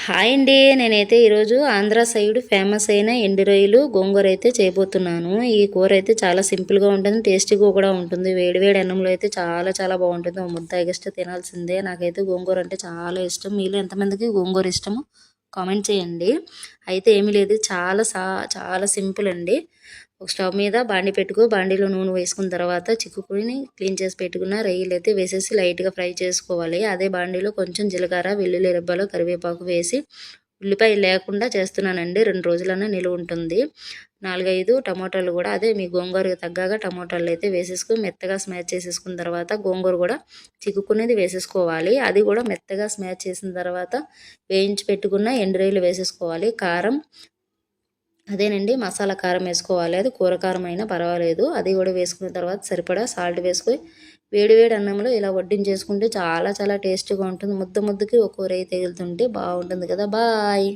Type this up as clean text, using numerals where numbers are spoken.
Hi అండి. నేనైతే ఈరోజు ఆంధ్ర సైడ్ ఫేమస్ అయిన ఎండు రొయ్యలు గోంగూర అయితే చేయబోతున్నాను. ఈ కూర అయితే చాలా సింపుల్గా ఉంటుంది, టేస్టీగా కూడా ఉంటుంది. వేడి వేడి అన్నంలో అయితే చాలా చాలా బాగుంటుంది. ఒక ముద్ద ఎగస్ట్రా తినాల్సిందే. నాకైతే గోంగూర అంటే చాలా ఇష్టం. మీలో ఎంతమందికి గోంగూర ఇష్టమో కామెంట్ చేయండి. అయితే ఏమీ లేదు, చాలా సింపుల్ అండి. ఒక స్టవ్ మీద బాండి పెట్టుకో, బాండీలో నూనె వేసుకున్న తర్వాత చిక్కుకుని క్లీన్ చేసి పెట్టుకున్న రొయ్యలు అయితే వేసేసి లైట్గా ఫ్రై చేసుకోవాలి. అదే బాండీలో కొంచెం జీలకర్ర, వెల్లుల్లి రెబ్బలు, కరివేపాకు వేసి, ఉల్లిపాయ లేకుండా చేస్తున్నానండి, 2 రోజులన్నా నిలువ ఉంటుంది. 4-5 టమోటాలు కూడా అదే మీ గోంగూరకు తగ్గగా టమోటాలు అయితే వేసేసుకుని మెత్తగా స్మాష్ చేసేసుకున్న తర్వాత గోంగూర కూడా చిక్కుకునేది వేసేసుకోవాలి. అది కూడా మెత్తగా స్మాష్ చేసిన తర్వాత వేయించి పెట్టుకున్న ఎండు రొయ్యలు వేసేసుకోవాలి. కారం అదేనండి, మసాలా కారం వేసుకోవాలి. అది కూర కారం అయినా పర్వాలేదు. అది కూడా వేసుకున్న తర్వాత సరిపడా సాల్ట్ వేసుకొని వేడి వేడి అన్నంలో ఇలా వడ్డించేసుకుంటే చాలా చాలా టేస్టీగా ఉంటుంది. ముద్ద ముద్దకి ఒక కూర అయితే తగులుతుంటే బాగుంటుంది కదా. బాయ్.